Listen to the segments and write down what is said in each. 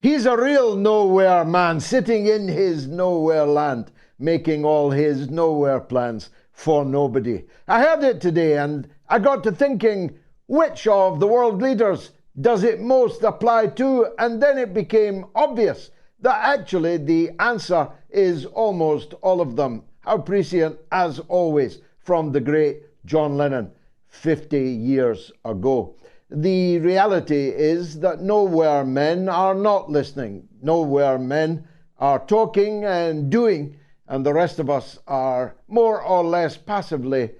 He's a real nowhere man, sitting in his nowhere land, making all his nowhere plans for nobody. I heard it today and I got to thinking, which of the world leaders does it most apply to? And then it became obvious that actually the answer is almost all of them. How prescient, as always, from the great John Lennon 50 years ago. The reality is that nowhere men are not listening. Nowhere men are talking and doing, and the rest of us are more or less passively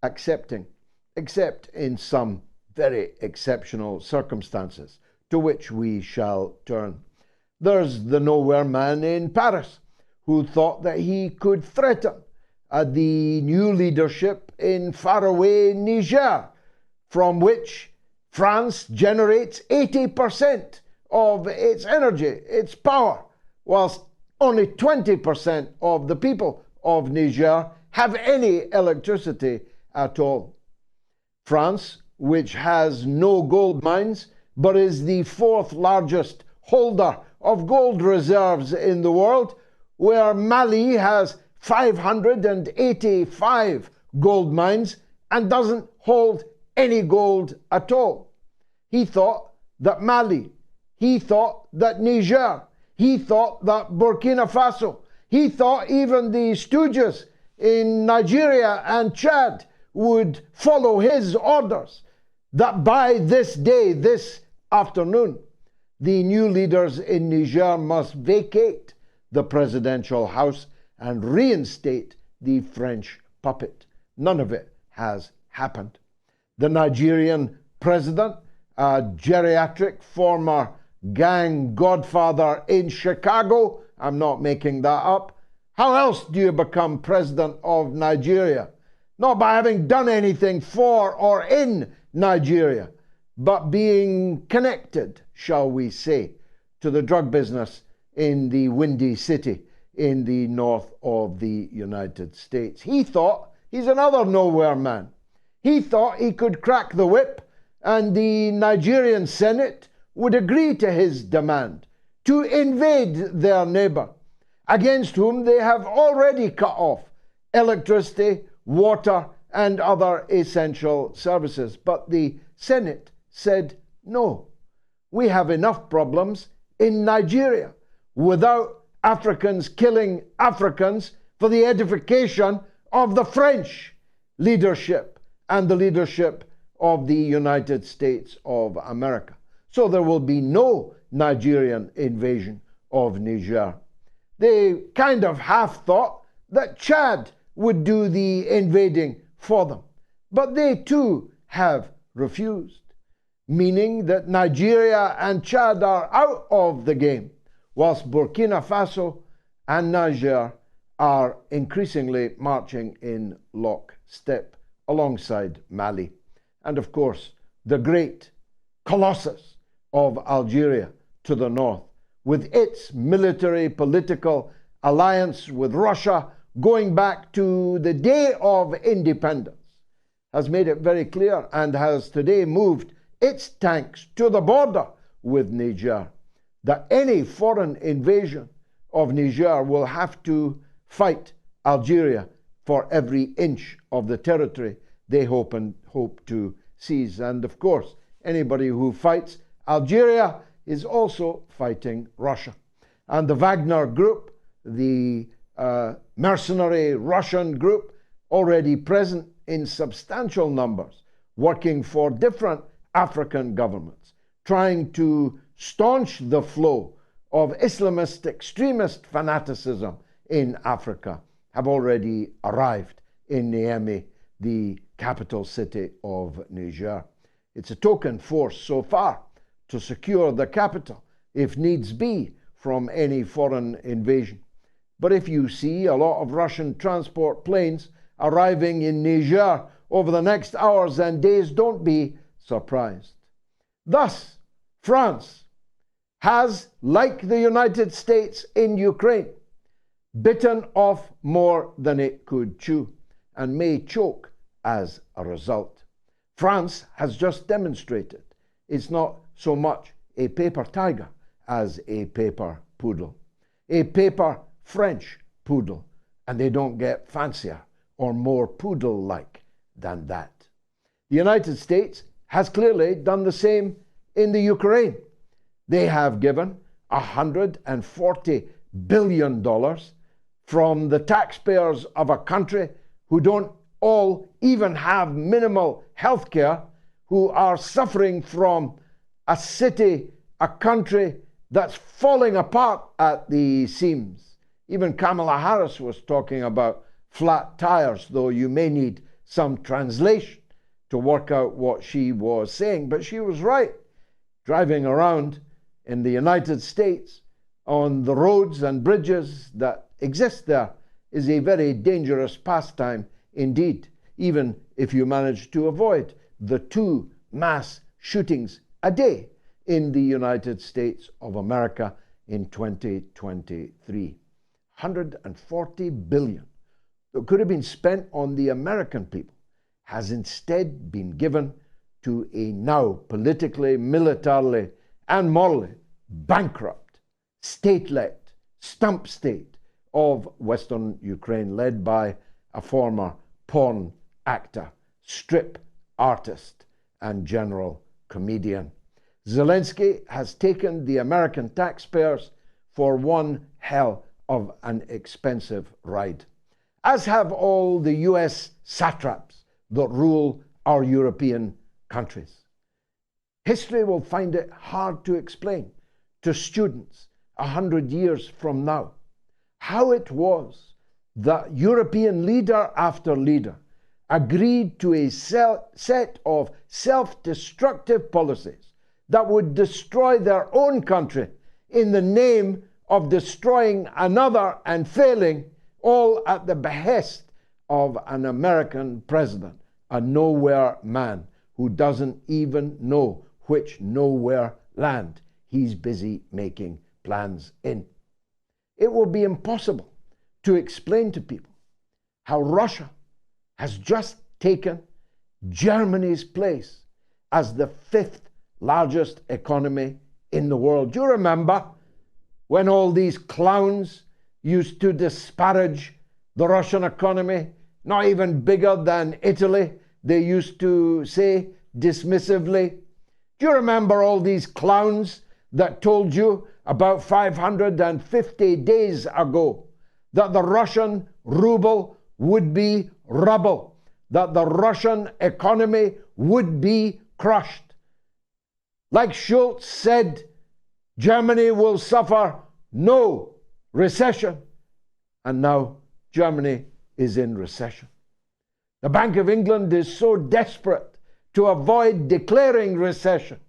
accepting, except in some very exceptional circumstances, to which we shall turn. There's the nowhere man in Paris, who thought that he could threaten the new leadership in faraway Niger, from which France generates 80% of its energy, its power, whilst only 20% of the people of Niger have any electricity at all. France, which has no gold mines, but is the fourth largest holder of gold reserves in the world, where Mali has 585 gold mines and doesn't hold any gold at all. He thought that Mali, he thought that Niger, he thought that Burkina Faso, he thought even the stooges in Nigeria and Chad would follow his orders, that by this day, this afternoon, the new leaders in Niger must vacate the presidential house and reinstate the French puppet. None of it has happened. The Nigerian president, a geriatric former gang godfather in Chicago, I'm not making that up. How else do you become president of Nigeria? Not by having done anything for or in Nigeria, but being connected, shall we say, to the drug business in the Windy City in the north of the United States. He thought he's another nowhere man. He thought he could crack the whip and the Nigerian Senate would agree to his demand to invade their neighbor, against whom they have already cut off electricity, water, and other essential services. But the Senate said, no, we have enough problems in Nigeria without Africans killing Africans for the edification of the French leadership and the leadership of the United States of America. So there will be no Nigerian invasion of Niger. They kind of half thought that Chad would do the invading for them, but they too have refused, meaning that Nigeria and Chad are out of the game, whilst Burkina Faso and Niger are increasingly marching in lockstep alongside Mali. And of course, the great colossus of Algeria to the north, with its military political alliance with Russia going back to the day of independence, has made it very clear and has today moved its tanks to the border with Niger, that any foreign invasion of Niger will have to fight Algeria for every inch of the territory they hope to seize. And of course, anybody who fights Algeria is also fighting Russia. And the Wagner group, the mercenary Russian group, already present in substantial numbers, working for different African governments, trying to staunch the flow of Islamist extremist fanaticism in Africa, have already arrived in Niamey, the capital city of Niger. It's a token force so far to secure the capital, if needs be, from any foreign invasion. But if you see a lot of Russian transport planes arriving in Niger over the next hours and days, don't be surprised. Thus, France has, like the United States in Ukraine, bitten off more than it could chew and may choke as a result. France has just demonstrated it's not so much a paper tiger as a paper poodle, a paper French poodle, and they don't get fancier or more poodle-like than that. The United States has clearly done the same in the Ukraine. They have given $140 billion from the taxpayers of a country who don't all even have minimal health care, who are suffering from a city, a country that's falling apart at the seams. Even Kamala Harris was talking about flat tires, though you may need some translation to work out what she was saying. But she was right. Driving around in the United States on the roads and bridges that exist there is a very dangerous pastime indeed, even if you manage to avoid the 2 mass shootings a day in the United States of America in 2023. $140 billion that could have been spent on the American people has instead been given to a now politically, militarily, and morally bankrupt, state-led stump state of Western Ukraine, led by a former porn actor, strip artist, and general comedian. Zelensky has taken the American taxpayers for one hell of an expensive ride, as have all the US satraps that rule our European countries. History will find it hard to explain to students 100 years from now how it was that European leader after leader agreed to a set of self-destructive policies that would destroy their own country in the name of destroying another and failing, all at the behest of an American president, a nowhere man who doesn't even know which nowhere land he's busy making plans in. It will be impossible to explain to people how Russia has just taken Germany's place as the 5th largest economy in the world. Do you remember when all these clowns used to disparage the Russian economy? Not even bigger than Italy, they used to say dismissively. Do you remember all these clowns that told you about 550 days ago that the Russian ruble would be rubble, that the Russian economy would be crushed? Like Schultz said, Germany will suffer no recession. And now Germany is in recession. The Bank of England is so desperate to avoid declaring recession,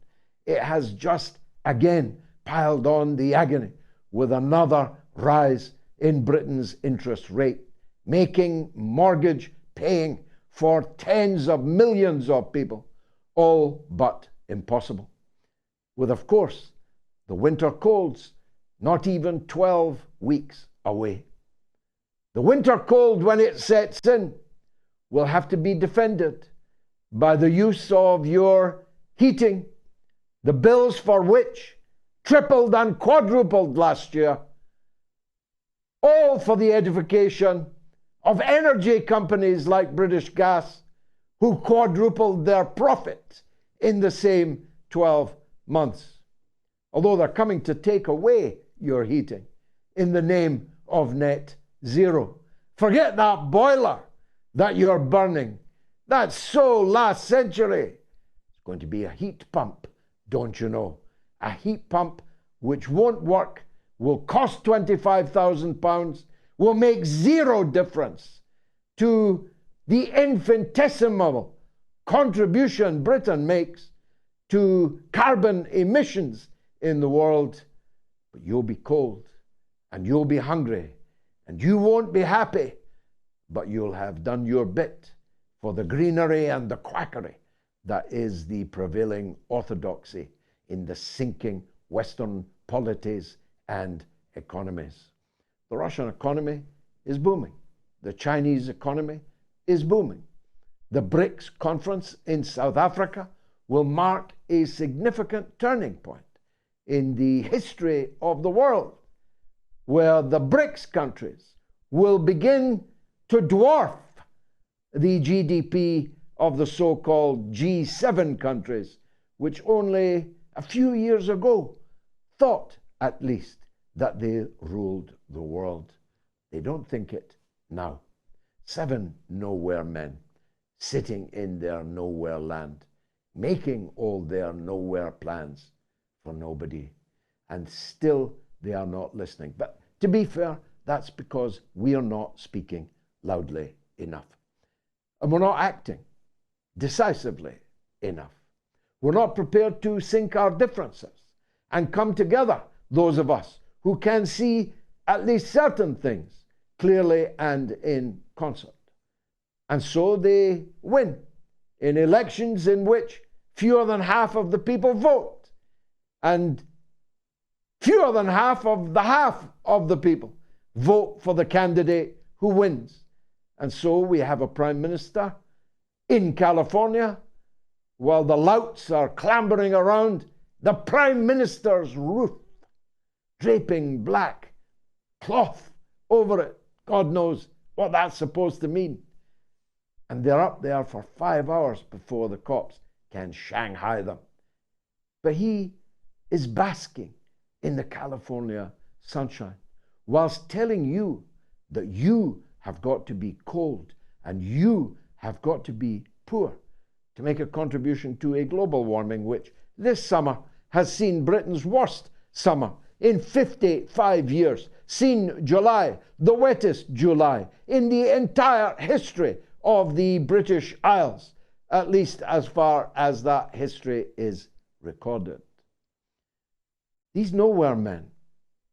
it has just again piled on the agony with another rise in Britain's interest rate, making mortgage paying for tens of millions of people all but impossible. With, of course, the winter colds not even 12 weeks away. The winter cold, when it sets in, will have to be defended by the use of your heating, the bills for which tripled and quadrupled last year, all for the edification of energy companies like British Gas, who quadrupled their profit in the same 12 months. Although they're coming to take away your heating in the name of net zero. Forget that boiler that you're burning. That's so last century. It's going to be a heat pump, don't you know? A heat pump which won't work, will cost £25,000, will make zero difference to the infinitesimal contribution Britain makes to carbon emissions in the world. But you'll be cold and you'll be hungry and you won't be happy, but you'll have done your bit for the greenery and the quackery that is the prevailing orthodoxy in the sinking Western polities and economies. The Russian economy is booming. The Chinese economy is booming. The BRICS conference in South Africa will mark a significant turning point in the history of the world, where the BRICS countries will begin to dwarf the GDP of the so-called G7 countries, which only a few years ago thought, at least, that they ruled the world. They don't think it now. 7 nowhere men sitting in their nowhere land, making all their nowhere plans for nobody, and still they are not listening. But to be fair, that's because we are not speaking loudly enough. And we're not acting decisively enough. We're not prepared to sink our differences and come together, those of us who can see at least certain things clearly and in concert. And so they win in elections in which fewer than half of the people vote, and fewer than half of the people vote for the candidate who wins. And so we have a prime minister in California, while the louts are clambering around the prime minister's roof, draping black cloth over it. God knows what that's supposed to mean. And they're up there for 5 hours before the cops can shanghai them. But he is basking in the California sunshine, whilst telling you that you have got to be cold and you have got to be poor to make a contribution to a global warming which this summer has seen Britain's worst summer in 55 years, seen July, the wettest July in the entire history of the British Isles, at least as far as that history is recorded. These nowhere men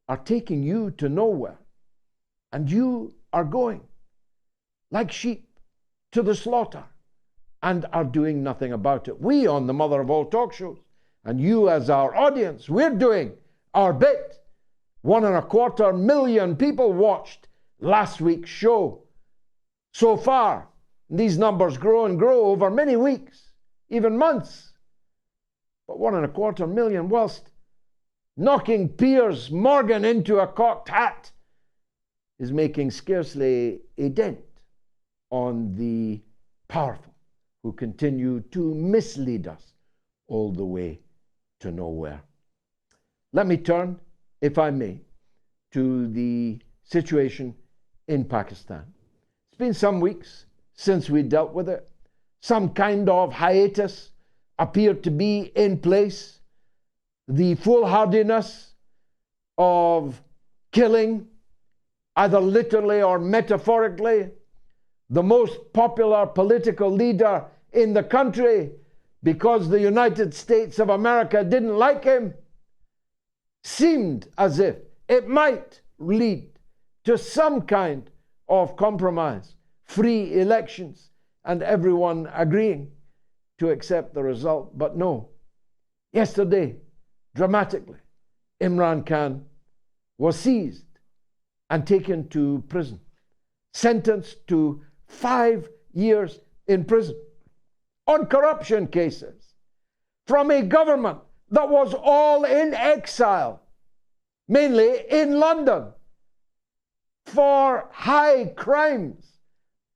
are taking you to nowhere, and you are going like sheep to the slaughter and are doing nothing about it. We on the mother of all talk shows, and you as our audience, we're doing our bit. 1.25 million people watched last week's show. So far, these numbers grow and grow over many weeks, even months. But 1.25 million, whilst knocking Piers Morgan into a cocked hat, is making scarcely a dent on the powerful who continue to mislead us all the way to nowhere. Let me turn, if I may, to the situation in Pakistan. It's been some weeks since we dealt with it. Some kind of hiatus appeared to be in place. The foolhardiness of killing, either literally or metaphorically, the most popular political leader in the country because the United States of America didn't like him, seemed as if it might lead to some kind of compromise, free elections, and everyone agreeing to accept the result. But no. Yesterday, dramatically, Imran Khan was seized and taken to prison, sentenced to 5 years in prison on corruption cases from a government that was all in exile, mainly in London, for high crimes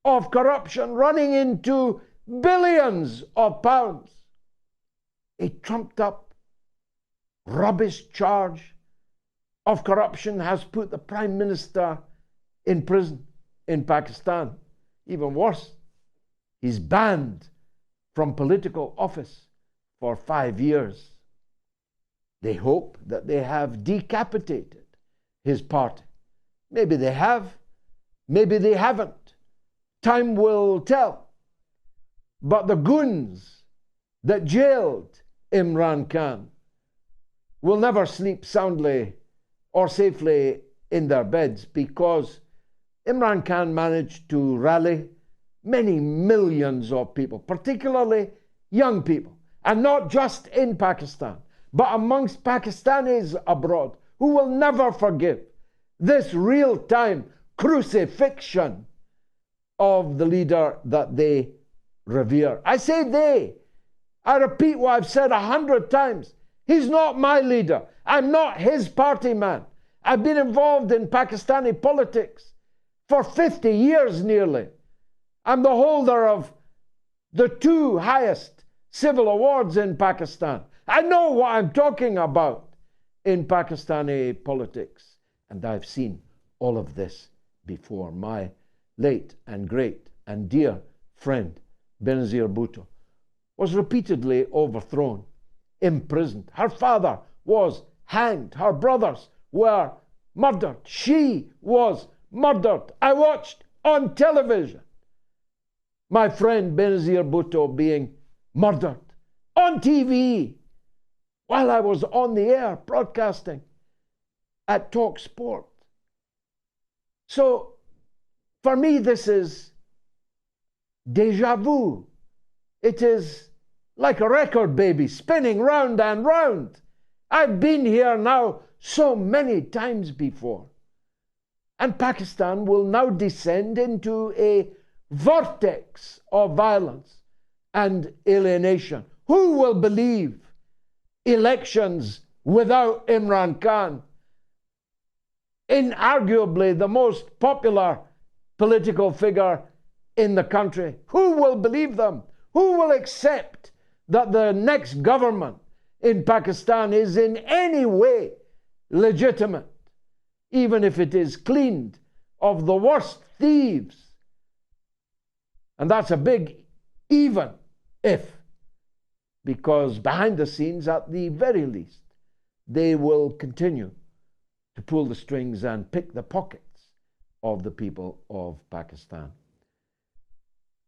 of corruption running into billions of pounds. A trumped up, rubbish charge of corruption has put the Prime Minister in prison in Pakistan. Even worse, he's banned from political office for 5 years. They hope that they have decapitated his party. Maybe they have, maybe they haven't. Time will tell. But the goons that jailed Imran Khan will never sleep soundly or safely in their beds, because Imran Khan managed to rally many millions of people, particularly young people, and not just in Pakistan, but amongst Pakistanis abroad, who will never forgive this real-time crucifixion of the leader that they revere. I say they. I repeat what I've said 100 times. He's not my leader, I'm not his party man. I've been involved in Pakistani politics for 50 years nearly. I'm the holder of the 2 highest civil awards in Pakistan. I know what I'm talking about in Pakistani politics. And I've seen all of this before. My late and great and dear friend Benazir Bhutto was repeatedly overthrown, imprisoned. Her father was hanged. Her brothers were murdered. She was murdered. I watched on television my friend Benazir Bhutto being murdered on TV while I was on the air broadcasting at Talk Sport. So for me, this is deja vu. It is like a record, baby, spinning round and round. I've been here now so many times before. And Pakistan will now descend into a vortex of violence and alienation. Who will believe elections without Imran Khan, inarguably the most popular political figure in the country? Who will believe them? Who will accept that the next government in Pakistan is in any way legitimate, even if it is cleaned of the worst thieves? And that's a big even if, because behind the scenes, at the very least, they will continue to pull the strings and pick the pockets of the people of Pakistan.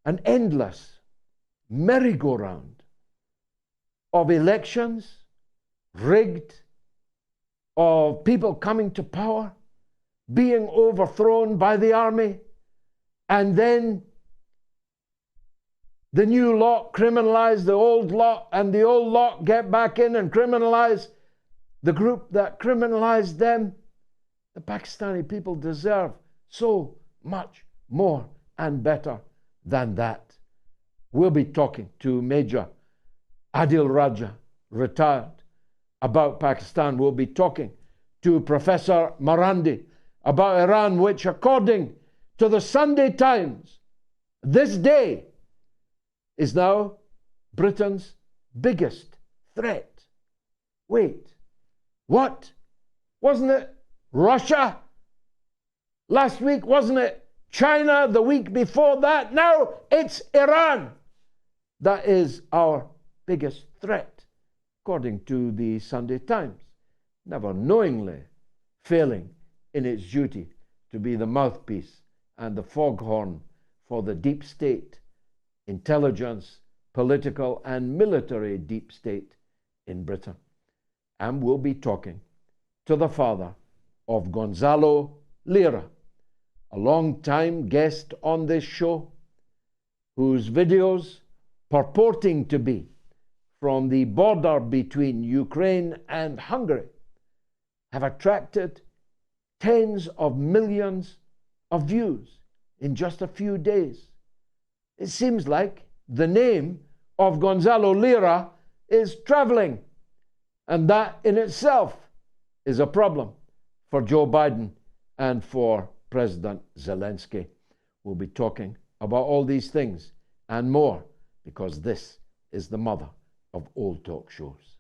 An endless merry-go-round of elections, rigged, of people coming to power, being overthrown by the army, and then the new lot criminalize the old lot, and the old lot get back in and criminalize the group that criminalized them. The Pakistani people deserve so much more and better than that. We'll be talking to Major Adil Raja, retired, about Pakistan. We'll be talking to Professor Marandi about Iran, which, according to the Sunday Times, this day is now Britain's biggest threat. Wait, what? Wasn't it Russia last week? Wasn't it China the week before that? Now it's Iran that is our biggest threat, according to the Sunday Times, never knowingly failing in its duty to be the mouthpiece and the foghorn for the deep state, intelligence, political and military deep state in Britain. And we'll be talking to the father of Gonzalo Lira, a long-time guest on this show, whose videos purporting to be from the border between Ukraine and Hungary have attracted tens of millions of views in just a few days. It seems like the name of Gonzalo Lira is traveling, and that in itself is a problem for Joe Biden and for President Zelensky. We'll be talking about all these things and more, because this is the mother of all talk shows.